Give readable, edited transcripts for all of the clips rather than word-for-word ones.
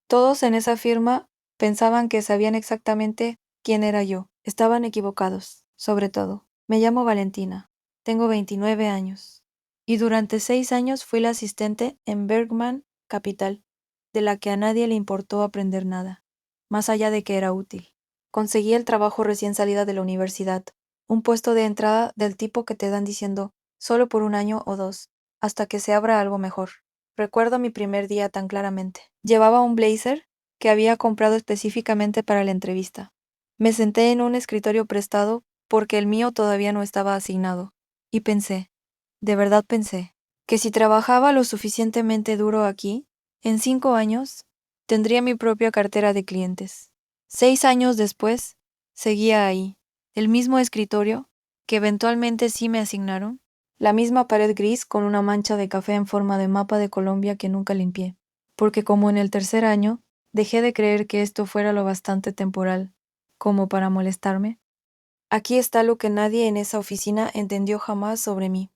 Todos en esa firma pensaban que sabían exactamente quién era yo. Estaban equivocados, sobre todo. Me llamo Valentina. Tengo 29 años. Y durante 6 años fui la asistente en Bergman Capital, de la que a nadie le importó aprender nada, más allá de que era útil. Conseguí el trabajo recién salida de la universidad, un puesto de entrada del tipo que te dan diciendo solo por 1 año o 2, hasta que se abra algo mejor. Recuerdo mi primer día tan claramente. Llevaba un blazer que había comprado específicamente para la entrevista. Me senté en un escritorio prestado porque el mío todavía no estaba asignado, y pensé, de verdad pensé, que si trabajaba lo suficientemente duro aquí, en 5 años, tendría mi propia cartera de clientes. 6 años después, seguía ahí, el mismo escritorio, que eventualmente sí me asignaron, la misma pared gris con una mancha de café en forma de mapa de Colombia que nunca limpié, porque como en el tercer año, dejé de creer que esto fuera lo bastante temporal, como para molestarme. Aquí está lo que nadie en esa oficina entendió jamás sobre mí.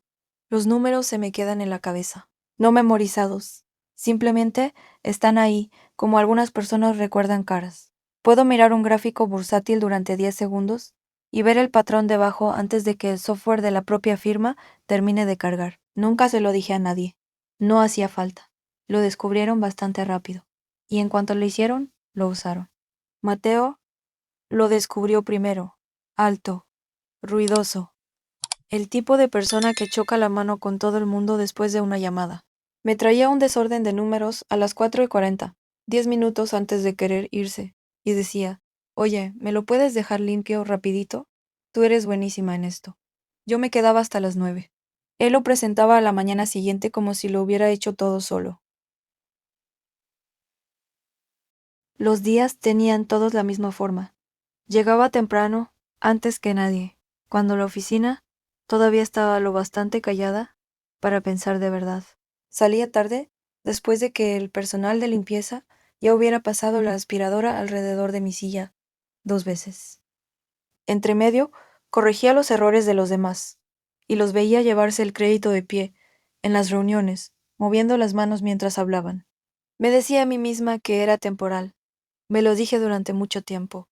Los números se me quedan en la cabeza, no memorizados. Simplemente están ahí, como algunas personas recuerdan caras. Puedo mirar un gráfico bursátil durante 10 segundos y ver el patrón debajo antes de que el software de la propia firma termine de cargar. Nunca se lo dije a nadie. No hacía falta. Lo descubrieron bastante rápido. Y en cuanto lo hicieron, lo usaron. Mateo lo descubrió primero. Alto, ruidoso, el tipo de persona que choca la mano con todo el mundo después de una llamada. Me traía un desorden de números a las 4:40, 10 minutos antes de querer irse, y decía, oye, ¿me lo puedes dejar limpio rapidito? Tú eres buenísima en esto. Yo me quedaba hasta las 9. Él lo presentaba a la mañana siguiente como si lo hubiera hecho todo solo. Los días tenían todos la misma forma. Llegaba temprano, antes que nadie, cuando la oficina todavía estaba lo bastante callada para pensar de verdad. Salía tarde, después de que el personal de limpieza ya hubiera pasado la aspiradora alrededor de mi silla 2 veces. Entre medio, corregía los errores de los demás, y los veía llevarse el crédito de pie, en las reuniones, moviendo las manos mientras hablaban. Me decía a mí misma que era temporal. Me lo dije durante mucho tiempo.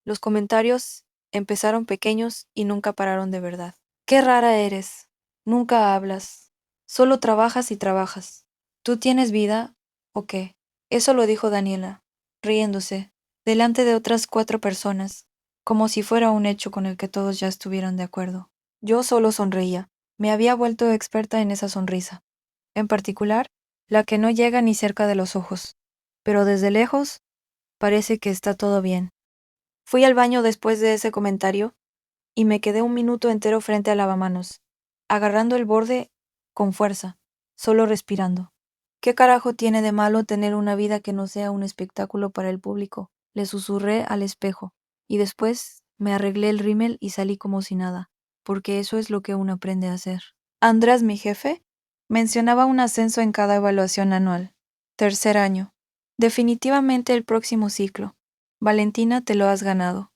Los comentarios empezaron pequeños y nunca pararon de verdad. Qué rara eres. Nunca hablas. Solo trabajas y trabajas. ¿Tú tienes vida o qué? Eso lo dijo Daniela, riéndose, delante de otras 4 personas, como si fuera un hecho con el que todos ya estuvieran de acuerdo. Yo solo sonreía. Me había vuelto experta en esa sonrisa. En particular, la que no llega ni cerca de los ojos. Pero desde lejos, parece que está todo bien. Fui al baño después de ese comentario y me quedé un minuto entero frente al lavamanos, agarrando el borde con fuerza, solo respirando. ¿Qué carajo tiene de malo tener una vida que no sea un espectáculo para el público? Le susurré al espejo, y después me arreglé el rímel y salí como si nada, porque eso es lo que uno aprende a hacer. András, mi jefe, mencionaba un ascenso en cada evaluación anual. Tercer año. Definitivamente el próximo ciclo. Valentina, te lo has ganado.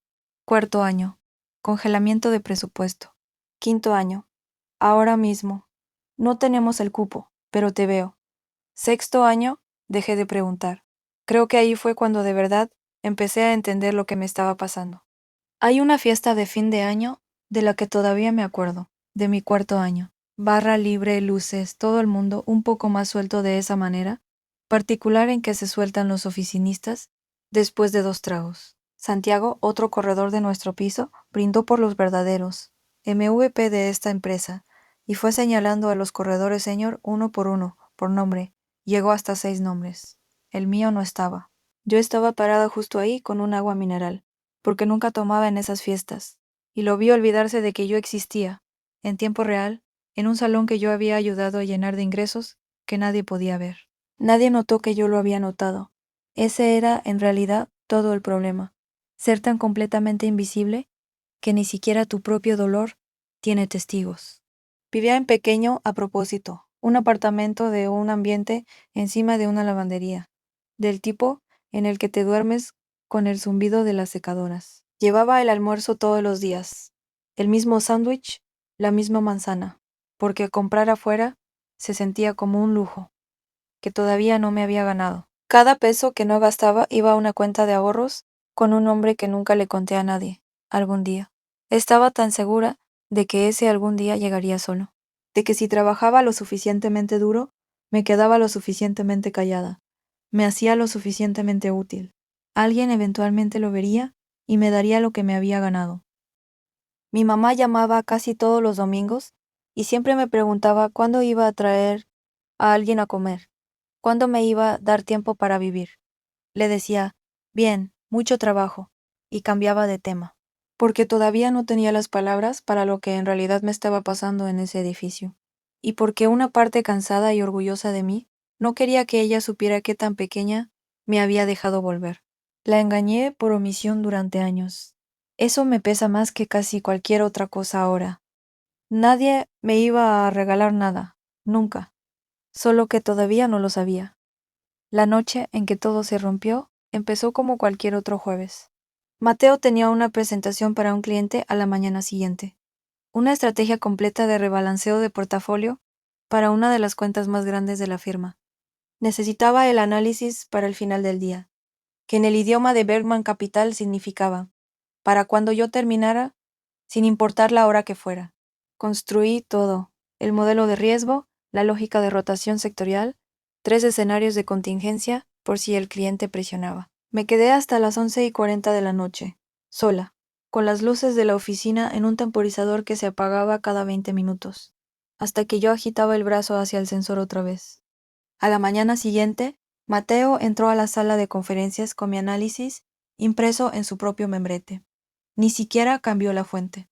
Cuarto año. Congelamiento de presupuesto. Quinto año. Ahora mismo. No tenemos el cupo, pero te veo. Sexto año, dejé de preguntar. Creo que ahí fue cuando de verdad empecé a entender lo que me estaba pasando. Hay una fiesta de fin de año de la que todavía me acuerdo, de mi cuarto año. Barra libre, luces, todo el mundo un poco más suelto de esa manera, particular en que se sueltan los oficinistas después de 2 tragos. Santiago, otro corredor de nuestro piso, brindó por los verdaderos MVP de esta empresa y fue señalando a los corredores senior uno, por nombre. Llegó hasta 6 nombres. El mío no estaba. Yo estaba parada justo ahí con un agua mineral, porque nunca tomaba en esas fiestas, y lo vi olvidarse de que yo existía, en tiempo real, en un salón que yo había ayudado a llenar de ingresos que nadie podía ver. Nadie notó que yo lo había notado. Ese era, en realidad, todo el problema. Ser tan completamente invisible que ni siquiera tu propio dolor tiene testigos. Vivía en pequeño a propósito, un apartamento de un ambiente encima de una lavandería, del tipo en el que te duermes con el zumbido de las secadoras. Llevaba el almuerzo todos los días, el mismo sándwich, la misma manzana, porque comprar afuera se sentía como un lujo, que todavía no me había ganado. Cada peso que no gastaba iba a una cuenta de ahorros con un nombre que nunca le conté a nadie, algún día. Estaba tan segura de que ese algún día llegaría solo, de que si trabajaba lo suficientemente duro, me quedaba lo suficientemente callada, me hacía lo suficientemente útil. Alguien eventualmente lo vería y me daría lo que me había ganado. Mi mamá llamaba casi todos los domingos y siempre me preguntaba cuándo iba a traer a alguien a comer, cuándo me iba a dar tiempo para vivir. Le decía, bien, mucho trabajo, y cambiaba de tema, porque todavía no tenía las palabras para lo que en realidad me estaba pasando en ese edificio, y porque una parte cansada y orgullosa de mí no quería que ella supiera qué tan pequeña me había dejado volver. La engañé por omisión durante años. Eso me pesa más que casi cualquier otra cosa ahora. Nadie me iba a regalar nada, nunca, solo que todavía no lo sabía. La noche en que todo se rompió empezó como cualquier otro jueves. Mateo tenía una presentación para un cliente a la mañana siguiente. Una estrategia completa de rebalanceo de portafolio para una de las cuentas más grandes de la firma. Necesitaba el análisis para el final del día, que en el idioma de Bergman Capital significaba, para cuando yo terminara, sin importar la hora que fuera. Construí todo, el modelo de riesgo, la lógica de rotación sectorial, 3 escenarios de contingencia por si el cliente presionaba. Me quedé hasta las 11:40 de la noche, sola, con las luces de la oficina en un temporizador que se apagaba cada 20 minutos, hasta que yo agitaba el brazo hacia el sensor otra vez. A la mañana siguiente, Mateo entró a la sala de conferencias con mi análisis impreso en su propio membrete. Ni siquiera cambió la fuente.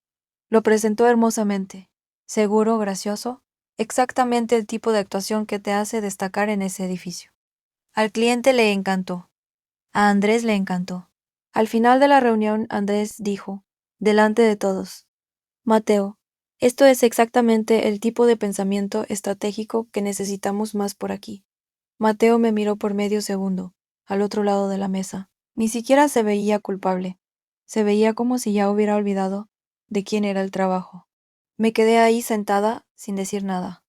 Lo presentó hermosamente, seguro, gracioso, exactamente el tipo de actuación que te hace destacar en ese edificio. Al cliente le encantó. A Andrés le encantó. Al final de la reunión, Andrés dijo, delante de todos, Mateo, esto es exactamente el tipo de pensamiento estratégico que necesitamos más por aquí. Mateo me miró por medio segundo, al otro lado de la mesa. Ni siquiera se veía culpable. Se veía como si ya hubiera olvidado de quién era el trabajo. Me quedé ahí sentada, sin decir nada.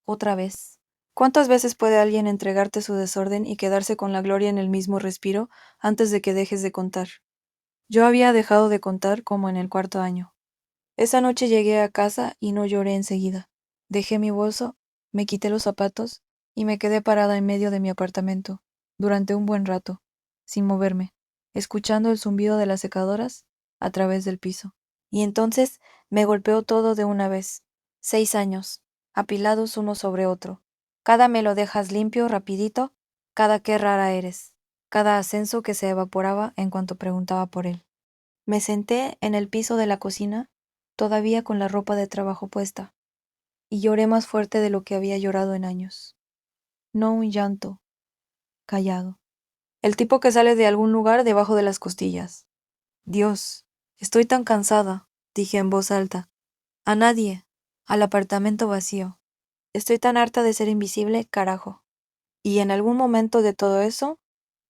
Otra vez. ¿Cuántas veces puede alguien entregarte su desorden y quedarse con la gloria en el mismo respiro antes de que dejes de contar? Yo había dejado de contar como en el 4.º año. Esa noche llegué a casa y no lloré enseguida. Dejé mi bolso, me quité los zapatos y me quedé parada en medio de mi apartamento, durante un buen rato, sin moverme, escuchando el zumbido de las secadoras a través del piso. Y entonces me golpeó todo de una vez. 6 años, apilados uno sobre otro. Cada me lo dejas limpio, rapidito, cada qué rara eres, cada ascenso que se evaporaba en cuanto preguntaba por él. Me senté en el piso de la cocina, todavía con la ropa de trabajo puesta, y lloré más fuerte de lo que había llorado en años. No un llanto, callado. El tipo que sale de algún lugar debajo de las costillas. Dios, estoy tan cansada, dije en voz alta. A nadie, al apartamento vacío. Estoy tan harta de ser invisible, carajo. Y en algún momento de todo eso,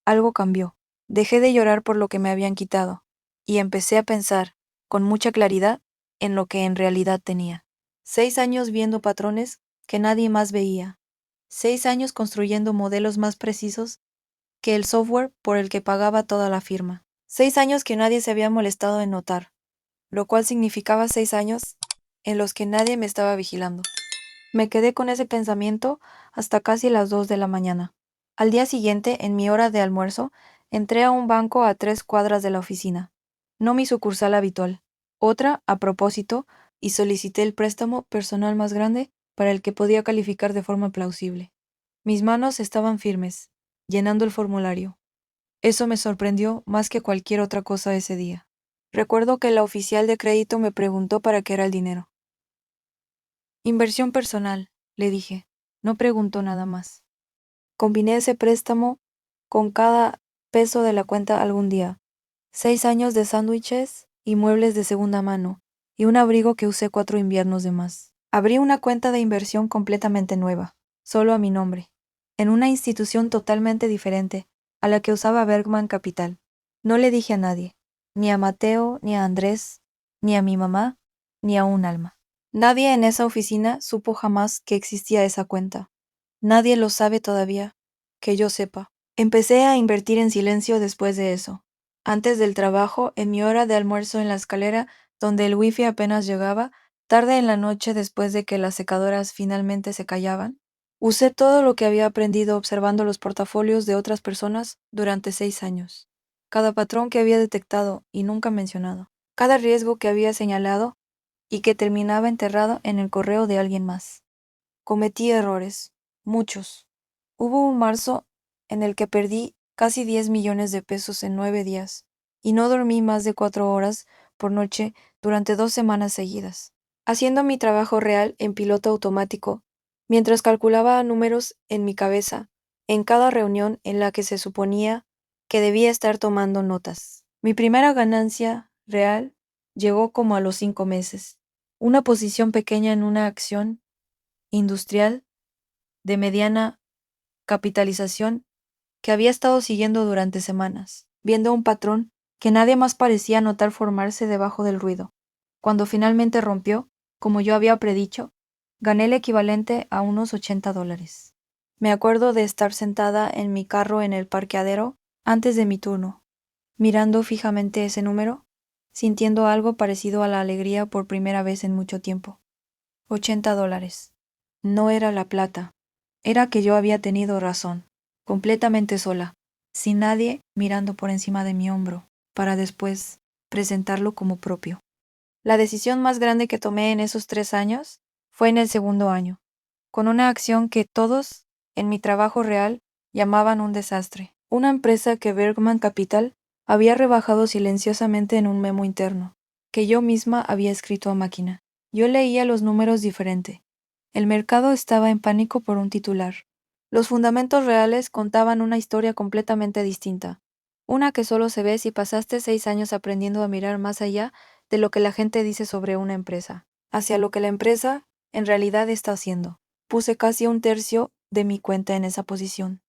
algo cambió. Dejé de llorar por lo que me habían quitado, y empecé a pensar, con mucha claridad, en lo que en realidad tenía. 6 años viendo patrones que nadie más veía. 6 años construyendo modelos más precisos que el software por el que pagaba toda la firma. 6 años que nadie se había molestado en notar, lo cual significaba 6 años en los que nadie me estaba vigilando. Me quedé con ese pensamiento hasta casi las 2 de la mañana. Al día siguiente, en mi hora de almuerzo, entré a un banco a 3 cuadras de la oficina. No mi sucursal habitual. Otra, a propósito, y solicité el préstamo personal más grande para el que podía calificar de forma plausible. Mis manos estaban firmes, llenando el formulario. Eso me sorprendió más que cualquier otra cosa ese día. Recuerdo que la oficial de crédito me preguntó para qué era el dinero. Inversión personal, le dije. No preguntó nada más. Combiné ese préstamo con cada peso de la cuenta algún día. 6 años de sándwiches y muebles de segunda mano, y un abrigo que usé 4 inviernos de más. Abrí una cuenta de inversión completamente nueva, solo a mi nombre, en una institución totalmente diferente a la que usaba Bergman Capital. No le dije a nadie, ni a Mateo, ni a Andrés, ni a mi mamá, ni a un alma. Nadie en esa oficina supo jamás que existía esa cuenta. Nadie lo sabe todavía, que yo sepa. Empecé a invertir en silencio después de eso. Antes del trabajo, en mi hora de almuerzo en la escalera, donde el wifi apenas llegaba, tarde en la noche después de que las secadoras finalmente se callaban, usé todo lo que había aprendido observando los portafolios de otras personas durante 6 años. Cada patrón que había detectado y nunca mencionado. Cada riesgo que había señalado y que terminaba enterrado en el correo de alguien más. Cometí errores, muchos. Hubo un marzo en el que perdí casi 10 millones de pesos en 9 días y no dormí más de 4 horas por noche durante 2 semanas seguidas, haciendo mi trabajo real en piloto automático, mientras calculaba números en mi cabeza en cada reunión en la que se suponía que debía estar tomando notas. Mi primera ganancia real llegó como a los 5 meses. Una posición pequeña en una acción industrial de mediana capitalización que había estado siguiendo durante semanas, viendo un patrón que nadie más parecía notar formarse debajo del ruido. Cuando finalmente rompió, como yo había predicho, gané el equivalente a unos $80. Me acuerdo de estar sentada en mi carro en el parqueadero antes de mi turno, mirando fijamente ese número, sintiendo algo parecido a la alegría por primera vez en mucho tiempo. $80. No era la plata, era que yo había tenido razón, completamente sola, sin nadie mirando por encima de mi hombro, para después presentarlo como propio. La decisión más grande que tomé en esos 3 años fue en el segundo año, con una acción que todos, en mi trabajo real, llamaban un desastre. Una empresa que Bergman Capital había rebajado silenciosamente en un memo interno, que yo misma había escrito a máquina. Yo leía los números diferente. El mercado estaba en pánico por un titular. Los fundamentos reales contaban una historia completamente distinta. Una que solo se ve si pasaste 6 años aprendiendo a mirar más allá de lo que la gente dice sobre una empresa, hacia lo que la empresa en realidad está haciendo. Puse casi un tercio de mi cuenta en esa posición.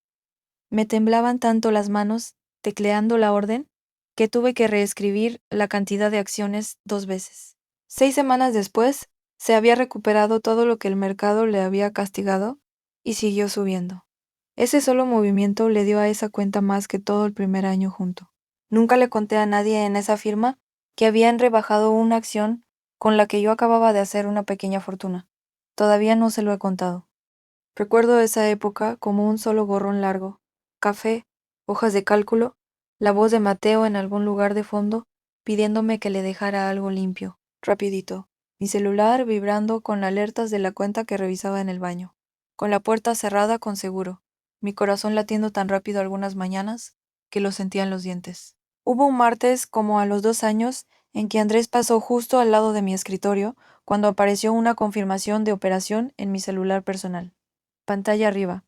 Me temblaban tanto las manos tecleando la orden que tuve que reescribir la cantidad de acciones 2 veces. 6 semanas después, se había recuperado todo lo que el mercado le había castigado y siguió subiendo. Ese solo movimiento le dio a esa cuenta más que todo el primer año junto. Nunca le conté a nadie en esa firma que habían rebajado una acción con la que yo acababa de hacer una pequeña fortuna. Todavía no se lo he contado. Recuerdo esa época como un solo borrón largo, café, hojas de cálculo, la voz de Mateo en algún lugar de fondo pidiéndome que le dejara algo limpio, rapidito, mi celular vibrando con alertas de la cuenta que revisaba en el baño, con la puerta cerrada con seguro, mi corazón latiendo tan rápido algunas mañanas que lo sentía en los dientes. Hubo un martes como a los 2 años en que Andrés pasó justo al lado de mi escritorio cuando apareció una confirmación de operación en mi celular personal. Pantalla arriba,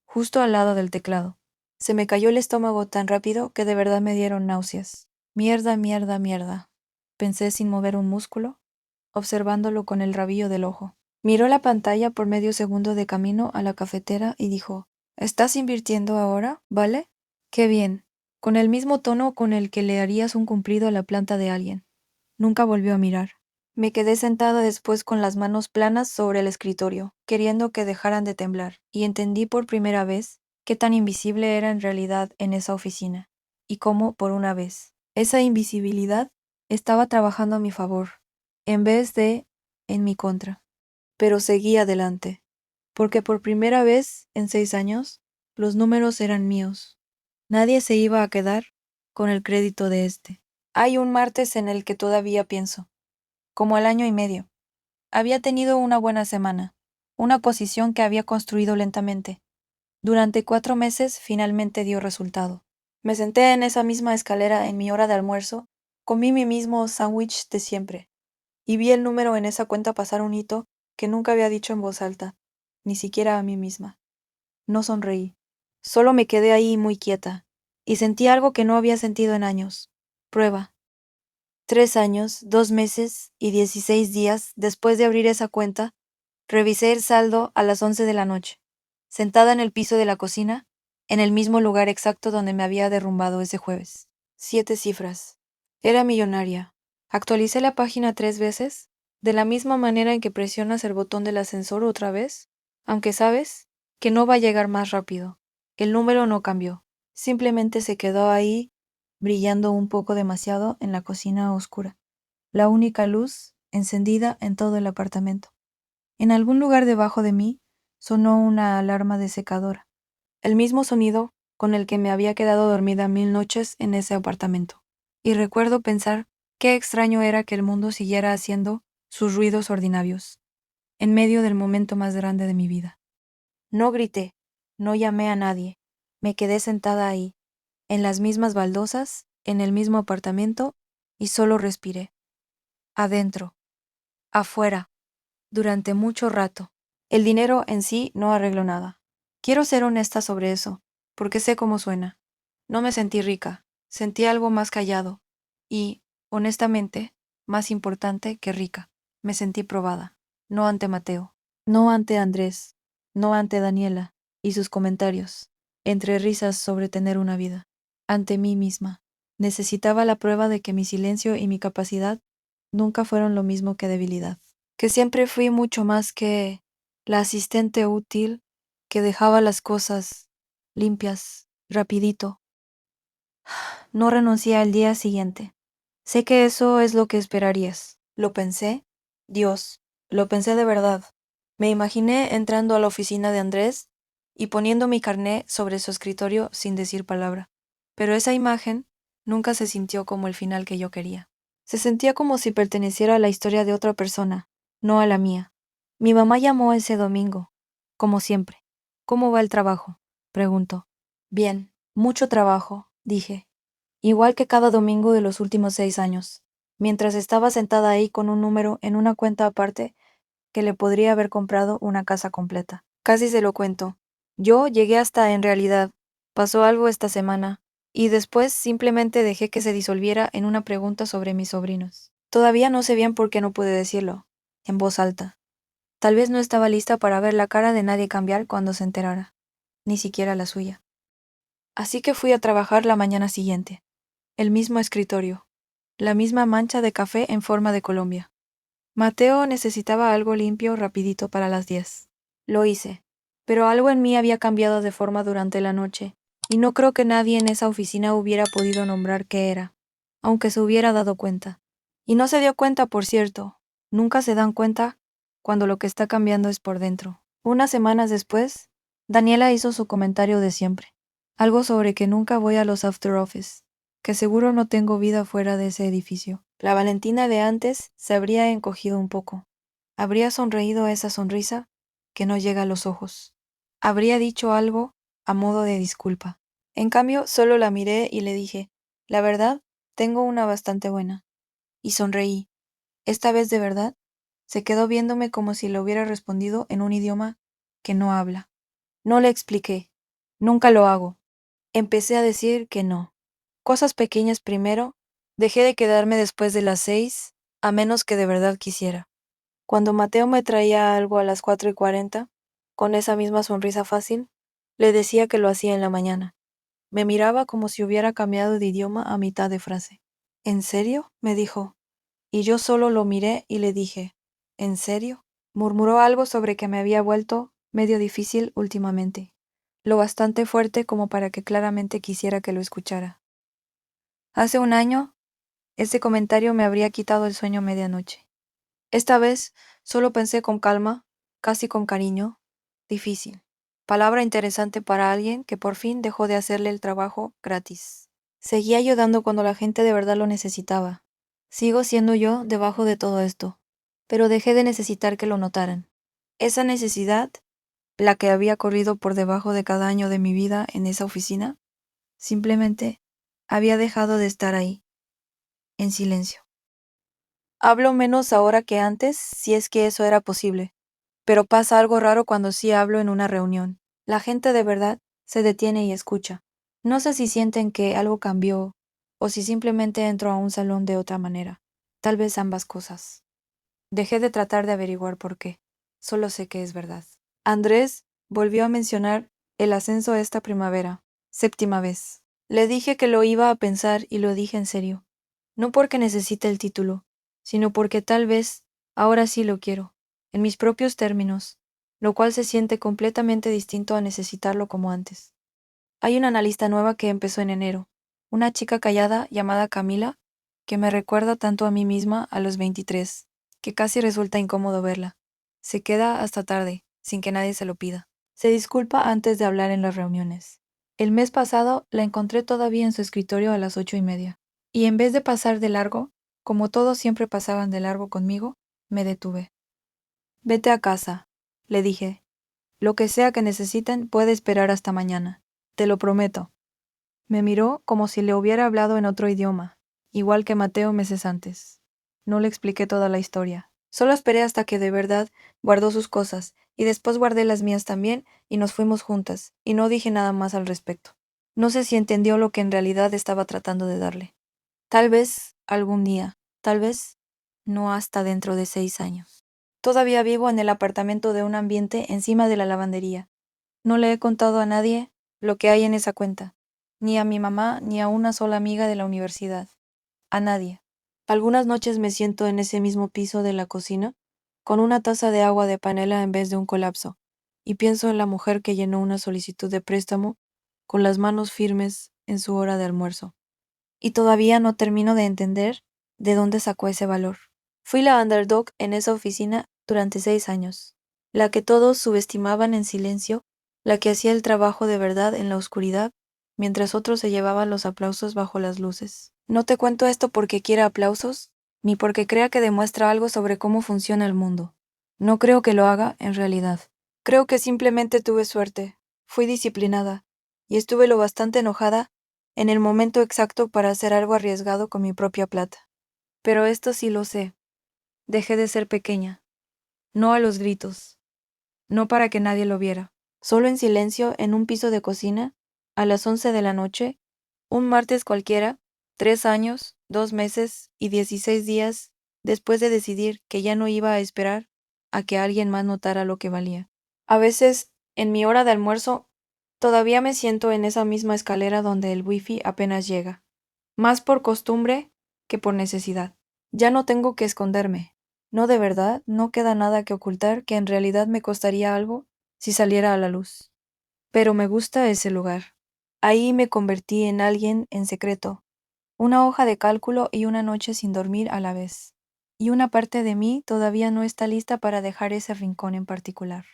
justo al lado del teclado. Se me cayó el estómago tan rápido que de verdad me dieron náuseas. Mierda, mierda, mierda, pensé sin mover un músculo, observándolo con el rabillo del ojo. Miró la pantalla por medio segundo de camino a la cafetera y dijo, ¿estás invirtiendo ahora, vale? Qué bien, con el mismo tono con el que le harías un cumplido a la planta de alguien. Nunca volvió a mirar. Me quedé sentada después con las manos planas sobre el escritorio, queriendo que dejaran de temblar, y entendí por primera vez qué tan invisible era en realidad en esa oficina, y cómo, por una vez, esa invisibilidad estaba trabajando a mi favor, en vez de en mi contra. Pero seguí adelante, porque por primera vez en 6 años, los números eran míos. Nadie se iba a quedar con el crédito de este. Hay un martes en el que todavía pienso, como al año y medio. Había tenido una buena semana, una posición que había construido lentamente. Durante 4 meses finalmente dio resultado. Me senté en esa misma escalera en mi hora de almuerzo, comí mi mismo sándwich de siempre, y vi el número en esa cuenta pasar un hito que nunca había dicho en voz alta, ni siquiera a mí misma. No sonreí. Solo me quedé ahí muy quieta, y sentí algo que no había sentido en años. Prueba. 3 años, 2 meses y 16 días después de abrir esa cuenta, revisé el saldo a las 11 de la noche, sentada en el piso de la cocina, en el mismo lugar exacto donde me había derrumbado ese jueves. 7 cifras. Era millonaria. Actualicé la página 3 veces, de la misma manera en que presionas el botón del ascensor otra vez, aunque sabes que no va a llegar más rápido. El número no cambió. Simplemente se quedó ahí, brillando un poco demasiado en la cocina oscura, la única luz encendida en todo el apartamento. En algún lugar debajo de mí sonó una alarma de secadora, el mismo sonido con el que me había quedado dormida 1000 noches en ese apartamento. Y recuerdo pensar qué extraño era que el mundo siguiera haciendo sus ruidos ordinarios, en medio del momento más grande de mi vida. No grité, no llamé a nadie, me quedé sentada ahí, en las mismas baldosas, en el mismo apartamento, y solo respiré. Adentro, afuera, durante mucho rato. El dinero en sí no arregló nada. Quiero ser honesta sobre eso, porque sé cómo suena. No me sentí rica, sentí algo más callado y, honestamente, más importante que rica. Me sentí probada, no ante Mateo, no ante Andrés, no ante Daniela y sus comentarios, entre risas sobre tener una vida, ante mí misma. Necesitaba la prueba de que mi silencio y mi capacidad nunca fueron lo mismo que debilidad, que siempre fui mucho más que la asistente útil que dejaba las cosas limpias, rapidito. No renuncié al día siguiente. Sé que eso es lo que esperarías. Lo pensé, Dios, lo pensé de verdad. Me imaginé entrando a la oficina de Andrés y poniendo mi carné sobre su escritorio sin decir palabra. Pero esa imagen nunca se sintió como el final que yo quería. Se sentía como si perteneciera a la historia de otra persona, no a la mía. Mi mamá llamó ese domingo, como siempre. ¿Cómo va el trabajo?, preguntó. Bien, mucho trabajo, dije, igual que cada domingo de los últimos 6 años, mientras estaba sentada ahí con un número en una cuenta aparte que le podría haber comprado una casa completa. Casi se lo cuento. Yo llegué hasta en realidad. Pasó algo esta semana, y después simplemente dejé que se disolviera en una pregunta sobre mis sobrinos. Todavía no sé bien por qué no pude decirlo, en voz alta. Tal vez no estaba lista para ver la cara de nadie cambiar cuando se enterara, ni siquiera la suya. Así que fui a trabajar la mañana siguiente. El mismo escritorio, la misma mancha de café en forma de Colombia. Mateo necesitaba algo limpio rapidito para las 10. Lo hice, pero algo en mí había cambiado de forma durante la noche, y no creo que nadie en esa oficina hubiera podido nombrar qué era, aunque se hubiera dado cuenta. Y no se dio cuenta, por cierto. Nunca se dan cuenta cuando lo que está cambiando es por dentro. Unas semanas después, Daniela hizo su comentario de siempre. Algo sobre que nunca voy a los after office, que seguro no tengo vida fuera de ese edificio. La Valentina de antes se habría encogido un poco. Habría sonreído esa sonrisa que no llega a los ojos. Habría dicho algo a modo de disculpa. En cambio, solo la miré y le dije, la verdad, tengo una bastante buena. Y sonreí. Esta vez de verdad, se quedó viéndome como si le hubiera respondido en un idioma que no habla. No le expliqué. Nunca lo hago. Empecé a decir que no. Cosas pequeñas primero. Dejé de quedarme después de las 6, a menos que de verdad quisiera. Cuando Mateo me traía algo a las 4:40, con esa misma sonrisa fácil, le decía que lo hacía en la mañana. Me miraba como si hubiera cambiado de idioma a mitad de frase. ¿En serio?, me dijo. Y yo solo lo miré y le dije, ¿en serio? Murmuró algo sobre que me había vuelto medio difícil últimamente, lo bastante fuerte como para que claramente quisiera que lo escuchara. Hace un año, ese comentario me habría quitado el sueño medianoche. Esta vez solo pensé con calma, casi con cariño, difícil. Palabra interesante para alguien que por fin dejó de hacerle el trabajo gratis. Seguía ayudando cuando la gente de verdad lo necesitaba. Sigo siendo yo debajo de todo esto, pero dejé de necesitar que lo notaran. Esa necesidad, la que había corrido por debajo de cada año de mi vida en esa oficina, simplemente había dejado de estar ahí, en silencio. Hablo menos ahora que antes, si es que eso era posible, pero pasa algo raro cuando sí hablo en una reunión. La gente de verdad se detiene y escucha. No sé si sienten que algo cambió o si simplemente entro a un salón de otra manera. Tal vez ambas cosas. Dejé de tratar de averiguar por qué. Solo sé que es verdad. Andrés volvió a mencionar el ascenso esta primavera, 7ª vez. Le dije que lo iba a pensar y lo dije en serio. No porque necesite el título, sino porque tal vez ahora sí lo quiero, en mis propios términos, lo cual se siente completamente distinto a necesitarlo como antes. Hay una analista nueva que empezó en enero, una chica callada llamada Camila, que me recuerda tanto a mí misma a los 23, que casi resulta incómodo verla. Se queda hasta tarde, sin que nadie se lo pida. Se disculpa antes de hablar en las reuniones. El mes pasado la encontré todavía en su escritorio a las 8:30, y en vez de pasar de largo, como todos siempre pasaban de largo conmigo, me detuve. Vete a casa, le dije. Lo que sea que necesiten puede esperar hasta mañana. Te lo prometo. Me miró como si le hubiera hablado en otro idioma, igual que Mateo meses antes. No le expliqué toda la historia. Solo esperé hasta que de verdad guardó sus cosas, y después guardé las mías también, y nos fuimos juntas, y no dije nada más al respecto. No sé si entendió lo que en realidad estaba tratando de darle. Tal vez algún día, tal vez no hasta dentro de 6 años. Todavía vivo en el apartamento de un ambiente encima de la lavandería. No le he contado a nadie lo que hay en esa cuenta, ni a mi mamá ni a una sola amiga de la universidad, a nadie. Algunas noches me siento en ese mismo piso de la cocina, con una taza de agua de panela en vez de un colapso, y pienso en la mujer que llenó una solicitud de préstamo con las manos firmes en su hora de almuerzo. Y todavía no termino de entender de dónde sacó ese valor. Fui la underdog en esa oficina durante 6 años, la que todos subestimaban en silencio, la que hacía el trabajo de verdad en la oscuridad, mientras otros se llevaban los aplausos bajo las luces. No te cuento esto porque quiera aplausos, ni porque crea que demuestra algo sobre cómo funciona el mundo. No creo que lo haga en realidad. Creo que simplemente tuve suerte, fui disciplinada, y estuve lo bastante enojada en el momento exacto para hacer algo arriesgado con mi propia plata. Pero esto sí lo sé. Dejé de ser pequeña. No a los gritos. No para que nadie lo viera. Solo en silencio en un piso de cocina, a las 11 de la noche, un martes cualquiera, 3 años, 2 meses y 16 días después de decidir que ya no iba a esperar a que alguien más notara lo que valía. A veces, en mi hora de almuerzo, todavía me siento en esa misma escalera donde el wifi apenas llega. Más por costumbre que por necesidad. Ya no tengo que esconderme. No, de verdad, no queda nada que ocultar que en realidad me costaría algo si saliera a la luz. Pero me gusta ese lugar. Ahí me convertí en alguien en secreto, una hoja de cálculo y una noche sin dormir a la vez. Y una parte de mí todavía no está lista para dejar ese rincón en particular.